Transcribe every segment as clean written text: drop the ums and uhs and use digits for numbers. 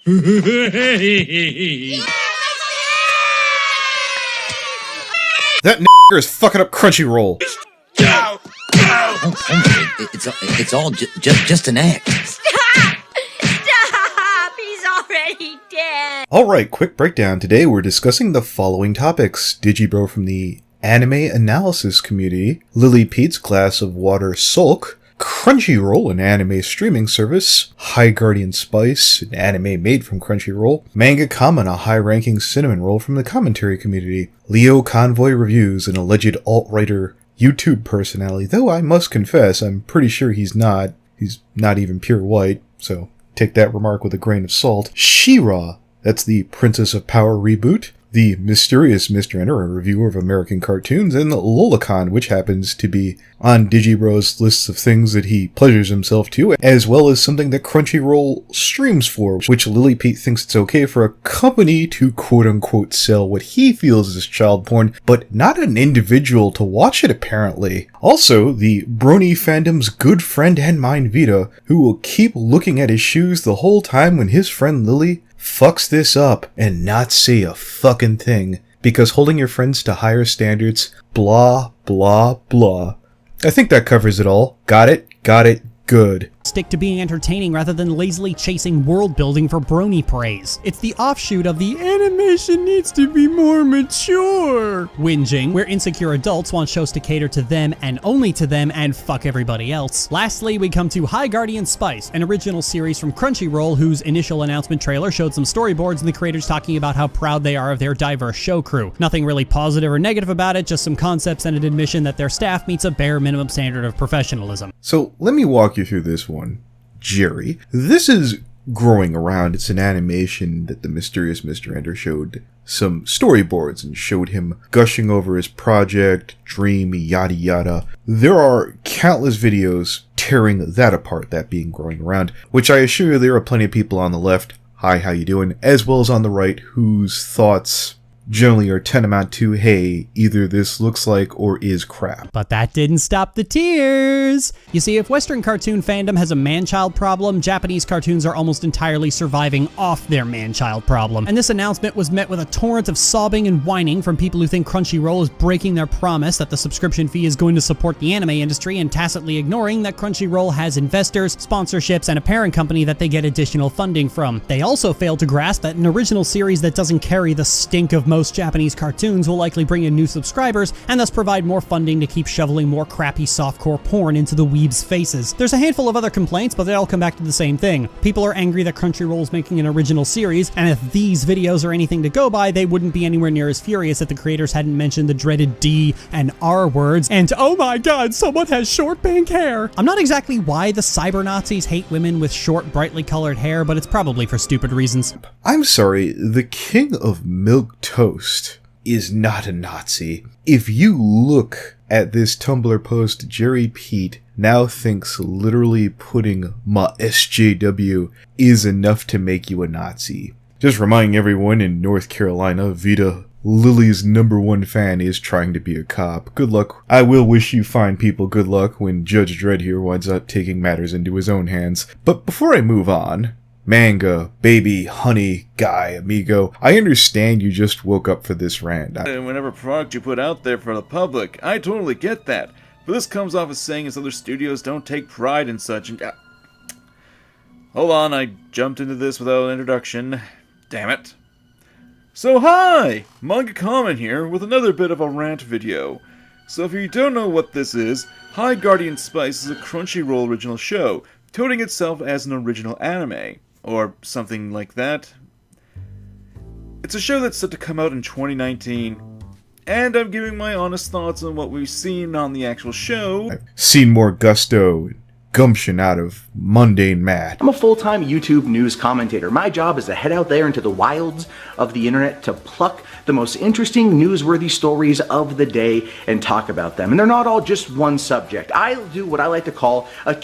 That nigger is fucking up CrunchyRoll. It's all just an act. Stop! Stop! He's already dead. Alright, quick breakdown. Today we're discussing the following topics. Digi Bro from the anime analysis community, Lily Peet's glass of water sulk, CrunchyRoll, an anime streaming service, High Gaurdian Spice, an anime made from CrunchyRoll, Manga Kamen, a high-ranking cinnamon roll from the commentary community, Lio Convoy reviews, an alleged alt-writer YouTube personality, though I must confess, I'm pretty sure he's not. He's not even pure white, so take that remark with a grain of salt. She-Ra, that's the Princess of Power reboot, the mysterious Mr. Enter, a reviewer of American cartoons, and Lolacon, which happens to be on Digibro's lists of things that he pleasures himself to, as well as something that CrunchyRoll streams for, which Lily Pete thinks it's okay for a company to quote-unquote sell what he feels is child porn, but not an individual to watch it apparently. Also, the Brony fandom's good friend and mine Vita, who will keep looking at his shoes the whole time when his friend Lily fucks this up and not say a fucking thing, because holding your friends to higher standards, blah, blah, blah. I think that covers it all. Got it, good. Stick to being entertaining rather than lazily chasing world building for brony praise. It's the offshoot of the animation needs to be more mature whinging, where insecure adults want shows to cater to them and only to them and fuck everybody else. Lastly, we come to High Gaurdian Spice, an original series from CrunchyRoll whose initial announcement trailer showed some storyboards and the creators talking about how proud they are of their diverse show crew. Nothing really positive or negative about it, just some concepts and an admission that their staff meets a bare minimum standard of professionalism. So let me walk you through this one. Jerry, this is growing around. It's an animation that the mysterious Mr. Ender showed some storyboards and showed him gushing over his project, dream, yada yada. There are countless videos tearing that apart, that being growing around, which I assure you there are plenty of people on the left, hi, how you doing, as well as on the right, whose thoughts generally are tantamount to, hey, either this looks like or is crap. But that didn't stop the tears! You see, if Western cartoon fandom has a man-child problem, Japanese cartoons are almost entirely surviving off their man-child problem. And this announcement was met with a torrent of sobbing and whining from people who think CrunchyRoll is breaking their promise that the subscription fee is going to support the anime industry and tacitly ignoring that CrunchyRoll has investors, sponsorships, and a parent company that they get additional funding from. They also failed to grasp that an original series that doesn't carry the stink of most Japanese cartoons will likely bring in new subscribers and thus provide more funding to keep shoveling more crappy softcore porn into the weebs' faces. There's a handful of other complaints, but they all come back to the same thing. People are angry that CrunchyRoll is making an original series, and if these videos are anything to go by, they wouldn't be anywhere near as furious if the creators hadn't mentioned the dreaded D and R words, and oh my god, someone has short pink hair! I'm not exactly why the cyber Nazis hate women with short, brightly colored hair, but it's probably for stupid reasons. I'm sorry, the king of milk toast is not a Nazi. If you look at this Tumblr post, Jerry Pete now thinks literally putting my SJW is enough to make you a Nazi. Just reminding everyone in North Carolina, Vita, Lily's #1 fan, is trying to be a cop. Good luck. I will wish you fine people good luck when Judge Dredd here winds up taking matters into his own hands. But before I move on, manga, baby, honey, guy, amigo, I understand you just woke up for this rant. Whenever product you put out there for the public, I totally get that. But this comes off as saying as other studios don't take pride in such and... Hold on, I jumped into this without an introduction. Damn it. So hi! Manga Kamen here with another bit of a rant video. So if you don't know what this is, High Gaurdian Spice is a CrunchyRoll original show, touting itself as an original anime. Or something like that. It's a show that's set to come out in 2019, and I'm giving my honest thoughts on what we've seen on the actual show. I've seen more gusto and gumption out of mundane Matt. I'm a full-time YouTube news commentator. My job is to head out there into the wilds of the internet to pluck the most interesting, newsworthy stories of the day and talk about them. And they're not all just one subject. I do what I like to call a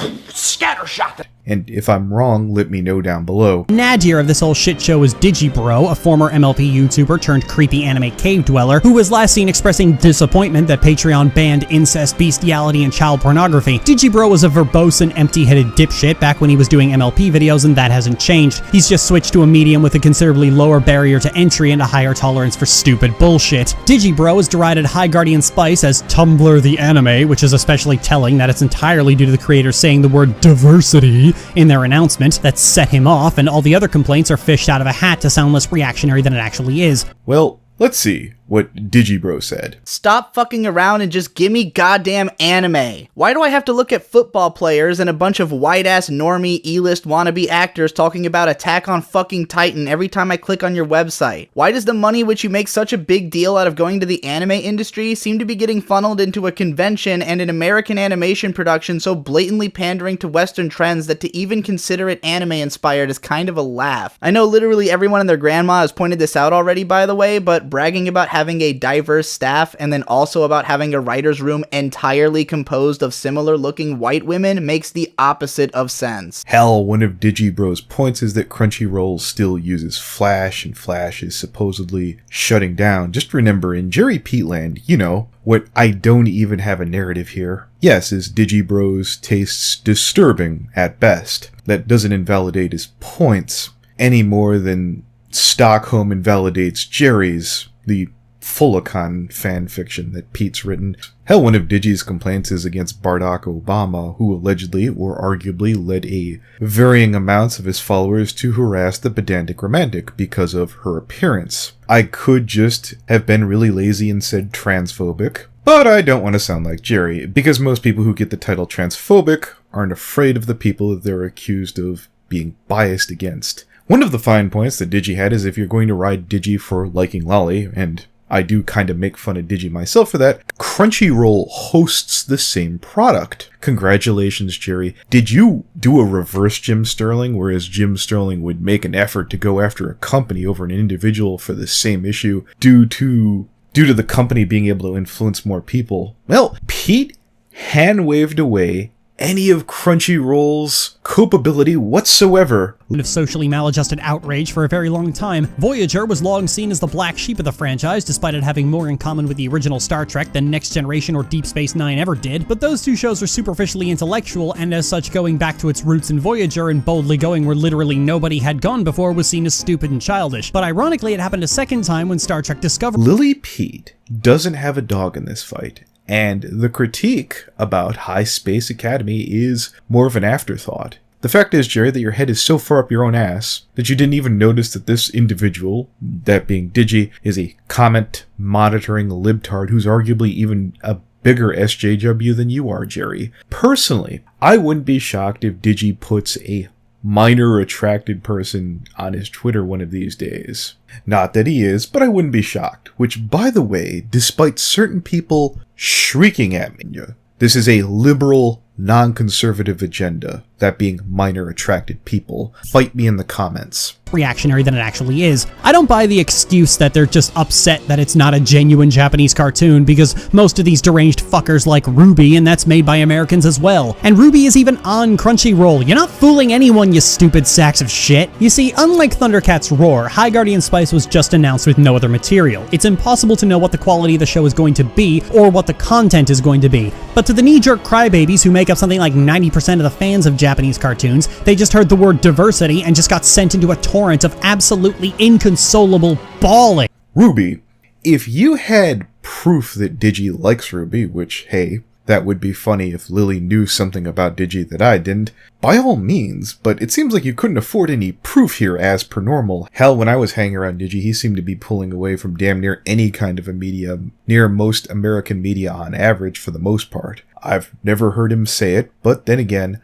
Scattershot. And if I'm wrong, let me know down below. Nadir of this whole shit show is Digibro, a former MLP YouTuber turned creepy anime cave dweller, who was last seen expressing disappointment that Patreon banned incest, bestiality, and child pornography. Digibro was a verbose and empty-headed dipshit back when he was doing MLP videos, and that hasn't changed. He's just switched to a medium with a considerably lower barrier to entry and a higher tolerance for stupid bullshit. Digibro has derided High Gaurdian Spice as Tumblr the anime, which is especially telling that it's entirely due to the creator saying the word diversity in their announcement that set him off, and all the other complaints are fished out of a hat to sound less reactionary than it actually is. Well, let's see what Digibro said. Stop fucking around and just give me goddamn anime. Why do I have to look at football players and a bunch of white-ass normie E-list wannabe actors talking about Attack on fucking Titan every time I click on your website? Why does the money which you make such a big deal out of going to the anime industry seem to be getting funneled into a convention and an American animation production so blatantly pandering to Western trends that to even consider it anime-inspired is kind of a laugh? I know literally everyone and their grandma has pointed this out already, by the way, but bragging about having a diverse staff and then also about having a writer's room entirely composed of similar looking white women makes the opposite of sense. Hell, one of Digibro's points is that CrunchyRoll still uses Flash, and Flash is supposedly shutting down. Just remember, in Jerry Peatland, you know, what I don't even have a narrative here. Yes, is Digibro's tastes disturbing at best. That doesn't invalidate his points any more than Stockholm invalidates Jerry's, the Fullacon fanfiction that Pete's written. Hell, one of Digi's complaints is against Barack Obama, who allegedly or arguably led a varying amounts of his followers to harass the pedantic romantic because of her appearance. I could just have been really lazy and said transphobic, but I don't want to sound like Jerry, because most people who get the title transphobic aren't afraid of the people that they're accused of being biased against. One of the fine points that Digi had is if you're going to ride Digi for liking Lolly, and I do kind of make fun of Digi myself for that, CrunchyRoll hosts the same product. Congratulations, Jerry. Did you do a reverse Jim Sterling, whereas Jim Sterling would make an effort to go after a company over an individual for the same issue due to the company being able to influence more people? Well, Pete hand-waved away any of Crunchyroll's culpability whatsoever. Of socially maladjusted outrage for a very long time, Voyager was long seen as the black sheep of the franchise, despite it having more in common with the original Star Trek than Next Generation or Deep Space Nine ever did. But those two shows are superficially intellectual, and as such, going back to its roots in Voyager and boldly going where literally nobody had gone before was seen as stupid and childish. But ironically, it happened a second time when Star Trek Discovery. Lily Pete doesn't have a dog in this fight. And the critique about High Space Academy is more of an afterthought. The fact is, Jerry, that your head is so far up your own ass that you didn't even notice that this individual, that being Digi, is a comment monitoring libtard who's arguably even a bigger SJW than you are, Jerry. Personally, I wouldn't be shocked if Digi puts a minor attracted person on his Twitter one of these days. Not that he is, but I wouldn't be shocked. Which, by the way, despite certain people shrieking at me, this is a liberal, non-conservative agenda, that being minor attracted people. Fight me in the comments. Reactionary than it actually is. I don't buy the excuse that they're just upset that it's not a genuine Japanese cartoon, because most of these deranged fuckers like Ruby, and that's made by Americans as well. And Ruby is even on Crunchyroll. You're not fooling anyone, you stupid sacks of shit. You see, unlike Thundercats Roar, High Gaurdian Spice was just announced with no other material. It's impossible to know what the quality of the show is going to be, or what the content is going to be. But to the knee-jerk crybabies who make up something like 90% of the fans of Japanese cartoons, they just heard the word diversity and just got sent into a torrent of absolutely inconsolable bawling. Ruby, if you had proof that Digi likes Ruby, which, hey, that would be funny if Lily knew something about Digi that I didn't, by all means, but it seems like you couldn't afford any proof here as per normal. Hell, when I was hanging around Digi, he seemed to be pulling away from damn near any kind of a media, near most American media on average for the most part. I've never heard him say it, but then again,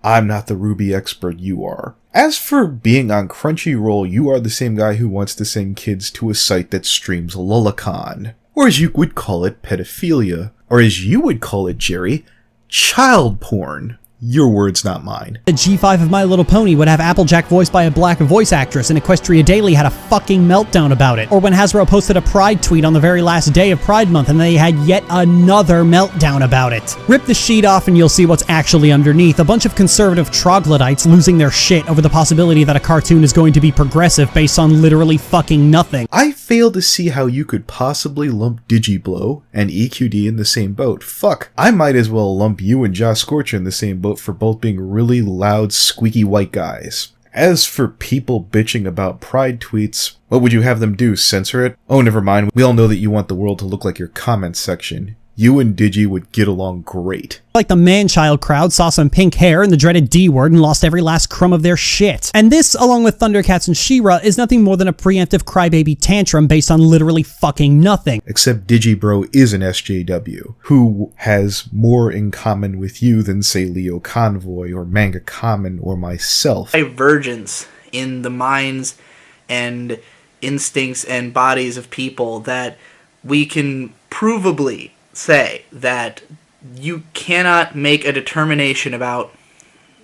I'm not the Ruby expert you are. As for being on Crunchyroll, you are the same guy who wants to send kids to a site that streams Lolicon. Or as you would call it, pedophilia. Or as you would call it, Jerry, child porn. Your words, not mine. The G5 of My Little Pony would have Applejack voiced by a black voice actress, and Equestria Daily had a fucking meltdown about it. Or when Hasbro posted a Pride tweet on the very last day of Pride Month and they had yet another meltdown about it. Rip the sheet off and you'll see what's actually underneath. A bunch of conservative troglodytes losing their shit over the possibility that a cartoon is going to be progressive based on literally fucking nothing. I fail to see how you could possibly lump Digiblow and EQD in the same boat. Fuck, I might as well lump you and Josh Scorcher in the same boat for both being really loud, squeaky white guys. As for people bitching about Pride tweets, what would you have them do, censor it? Oh, never mind, we all know that you want the world to look like your comments section. You and Digi would get along great. Like the man-child crowd saw some pink hair and the dreaded D-word and lost every last crumb of their shit. And this, along with Thundercats and She-Ra, is nothing more than a preemptive crybaby tantrum based on literally fucking nothing. Except Digibro is an SJW, who has more in common with you than, say, Lio Convoy or Manga Kamen or myself. Divergence in the minds and instincts and bodies of people that we can provably say that you cannot make a determination about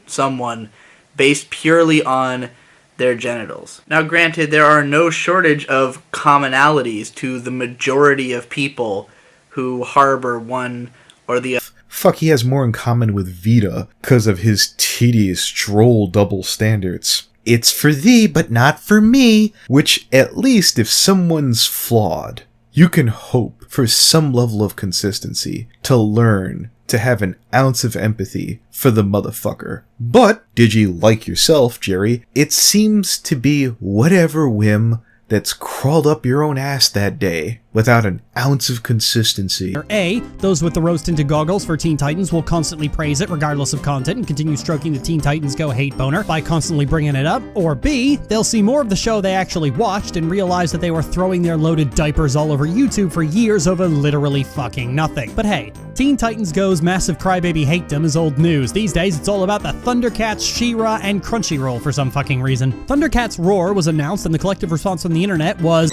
someone based purely on their genitals. Now granted, there are no shortage of commonalities to the majority of people who harbor one or the other. Fuck, he has more in common with Vita because of his tedious, droll double standards. It's for thee, but not for me. Which, at least if someone's flawed, you can hope for some level of consistency, to learn to have an ounce of empathy for the motherfucker. But, Digi, like yourself, Jerry, it seems to be whatever whim that's crawled up your own ass that day, without an ounce of consistency. A, those with the rose-tinted goggles for Teen Titans will constantly praise it regardless of content and continue stroking the Teen Titans Go hate boner by constantly bringing it up. Or B, they'll see more of the show they actually watched and realize that they were throwing their loaded diapers all over YouTube for years over literally fucking nothing. But hey, Teen Titans Go's massive crybaby hatedom is old news. These days, it's all about the Thundercats, She-Ra, and Crunchyroll for some fucking reason. Thundercats Roar was announced and the collective response from the internet was...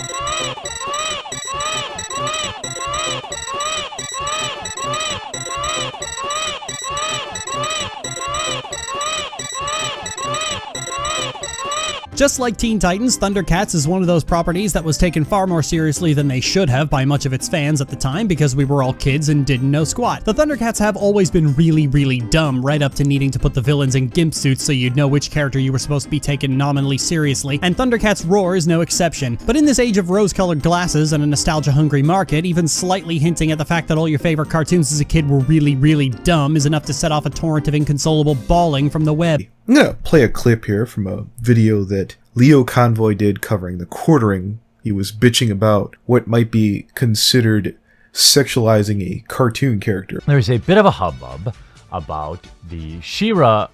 Just like Teen Titans, Thundercats is one of those properties that was taken far more seriously than they should have by much of its fans at the time because we were all kids and didn't know squat. The Thundercats have always been really, really dumb, right up to needing to put the villains in gimp suits so you'd know which character you were supposed to be taken nominally seriously, and Thundercats Roar is no exception. But in this age of rose-colored glasses and a nostalgia-hungry market, even slightly hinting at the fact that all your favorite cartoons as a kid were really, really dumb is enough to set off a torrent of inconsolable bawling from the web. I'm gonna play a clip here from a video that Lio Convoy did covering the quartering. He was bitching about what might be considered sexualizing a cartoon character. There's a bit of a hubbub about the She-Ra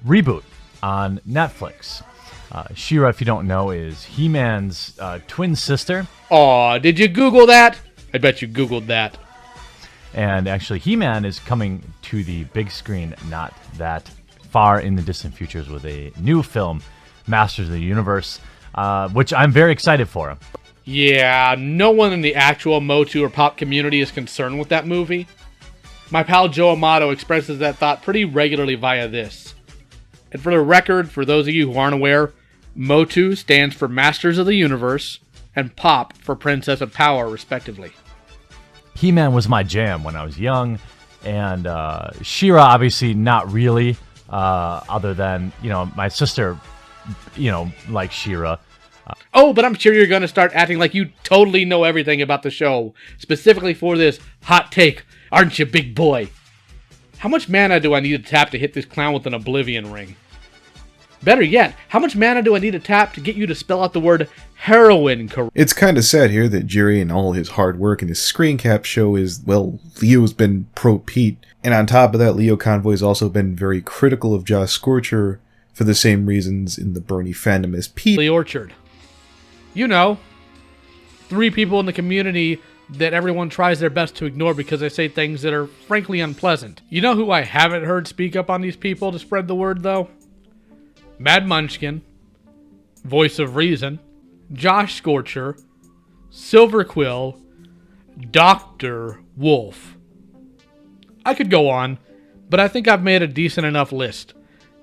reboot on Netflix. She-Ra, if you don't know, is He-Man's twin sister. Aw, did you Google that? I bet you Googled that. And actually, He-Man is coming to the big screen not that far in the distant futures with a new film, Masters of the Universe, which I'm very excited for. Yeah, no one in the actual Motu or pop community is concerned with that movie. My pal Joe Amato expresses that thought pretty regularly via this. And for the record, for those of you who aren't aware, Motu stands for Masters of the Universe, and Pop for Princess of Power, respectively. He-Man was my jam when I was young, and She-Ra obviously not really, other than, my sister, like She-Ra. Oh, but I'm sure you're going to start acting like you totally know everything about the show, specifically for this hot take, aren't you, big boy? How much mana do I need to tap to hit this clown with an oblivion ring? Better yet, how much mana do I need to tap to get you to spell out the word heroin correctly? It's kind of sad here that Jerry and all his hard work and his screen cap show is, well, Leo's been pro Peet. And on top of that, Lio Convoy's also been very critical of Josh Scorcher for the same reasons in the Bernie fandom as Peet. The Orchard. You know, 3 people in the community that everyone tries their best to ignore because they say things that are frankly unpleasant. You know who I haven't heard speak up on these people to spread the word, though? Mad Munchkin, Voice of Reason, Josh Scorcher, Silver Quill, Dr. Wolf. I could go on, but I think I've made a decent enough list.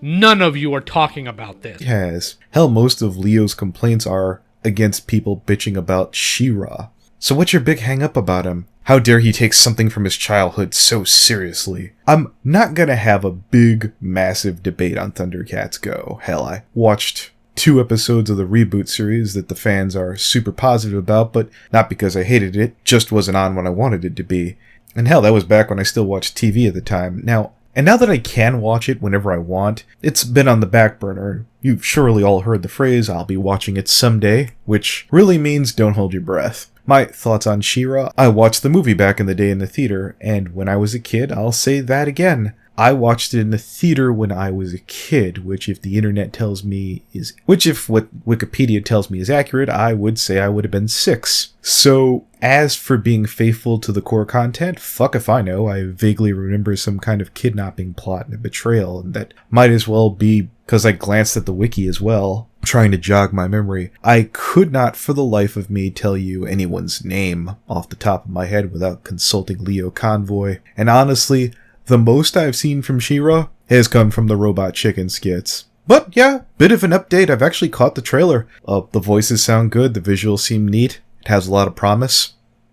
None of you are talking about this. Yes. Hell, most of Leo's complaints are against people bitching about She-Ra. So what's your big hang up about him? How dare he take something from his childhood so seriously? I'm not gonna have a big, massive debate on Thundercats Go. Hell, I watched 2 episodes of the reboot series that the fans are super positive about, but not because I hated it, just wasn't on when I wanted it to be. And hell, that was back when I still watched TV at the time. Now that I can watch it whenever I want, it's been on the back burner. You've surely all heard the phrase, I'll be watching it someday, which really means don't hold your breath. My thoughts on She-Ra: I watched the movie back in the day in the theater, and when I was a kid, I'll say that again. I watched it in the theater when I was a kid, which if the internet tells me is... Which if what Wikipedia tells me is accurate, I would say I would have been 6. So, as for being faithful to the core content, fuck if I know. I vaguely remember some kind of kidnapping plot and a betrayal, and that might as well be because I glanced at the wiki as well, trying to jog my memory. I could not for the life of me tell you anyone's name off the top of my head without consulting Lio Convoy, and honestly, the most I've seen from She-Ra has come from the Robot Chicken skits. But yeah, bit of an update. I've actually caught the trailer. The voices sound good, the visuals seem neat, it has a lot of promise.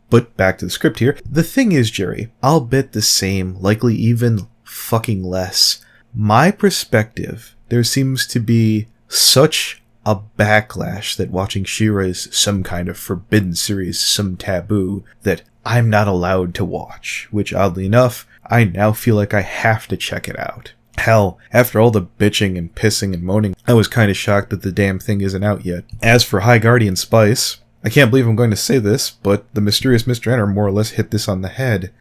But back to the script here. The thing is, Jerry, I'll bet the same, likely even fucking less. My perspective, there seems to be such a backlash that watching She-Ra is some kind of forbidden series, some taboo, that I'm not allowed to watch, which oddly enough, I now feel like I have to check it out. Hell, after all the bitching and pissing and moaning, I was kinda shocked that the damn thing isn't out yet. As for High Gaurdian Spice, I can't believe I'm going to say this, but the mysterious Mr. Enter more or less hit this on the head.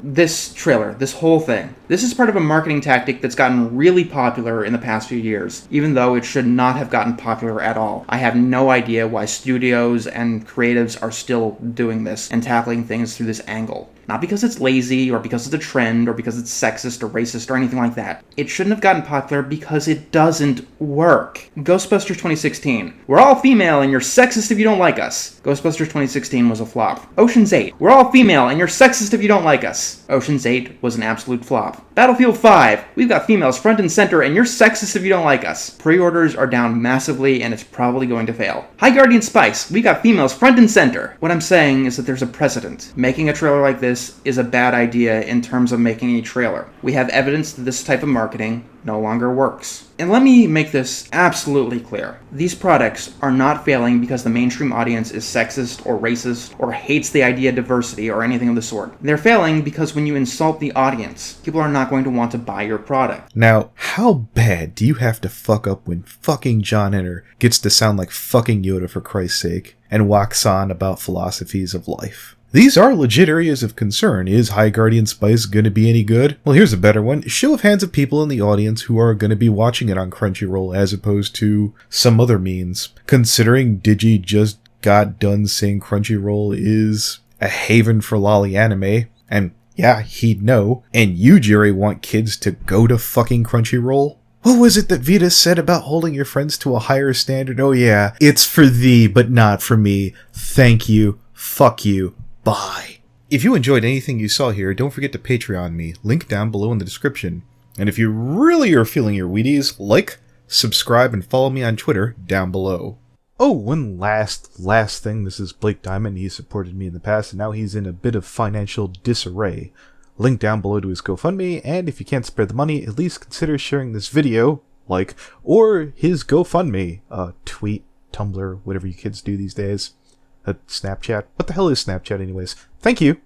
This trailer, this whole thing, this is part of a marketing tactic that's gotten really popular in the past few years, even though it should not have gotten popular at all. I have no idea why studios and creatives are still doing this and tackling things through this angle. Not because it's lazy, or because it's a trend, or because it's sexist or racist or anything like that. It shouldn't have gotten popular because it doesn't work. Ghostbusters 2016. We're all female and you're sexist if you don't like us. Ghostbusters 2016 was a flop. Ocean's 8. We're all female and you're sexist if you don't like us. Ocean's 8 was an absolute flop. Battlefield 5. We've got females front and center and you're sexist if you don't like us. Pre-orders are down massively and it's probably going to fail. High Gaurdian Spice. We got females front and center. What I'm saying is that there's a precedent. Making a trailer like this is a bad idea in terms of making a trailer. We have evidence that this type of marketing no longer works. And let me make this absolutely clear. These products are not failing because the mainstream audience is sexist or racist or hates the idea of diversity or anything of the sort. They're failing because when you insult the audience, people are not going to want to buy your product. Now, how bad do you have to fuck up when fucking John Enter gets to sound like fucking Yoda for Christ's sake and walks on about philosophies of life? These are legit areas of concern. Is High Gaurdian Spice gonna be any good? Well, here's a better one. Show of hands of people in the audience who are gonna be watching it on CrunchyRoll as opposed to some other means. Considering Digi just got done saying CrunchyRoll is a haven for lolly anime, and yeah, he'd know, and you, Jerry, want kids to go to fucking CrunchyRoll? What was it that Vita said about holding your friends to a higher standard? Oh yeah, it's for thee, but not for me. Thank you. Fuck you. Bye. If you enjoyed anything you saw here, don't forget to Patreon me, link down below in the description. And if you really are feeling your Wheaties, like, subscribe, and follow me on Twitter down below. Oh, one last thing. This is Blake Diamond. He supported me in the past, and now he's in a bit of financial disarray. Link down below to his GoFundMe, and if you can't spare the money, at least consider sharing this video, or his GoFundMe, tweet, Tumblr, whatever you kids do these days. Snapchat. What the hell is Snapchat anyways? Thank you.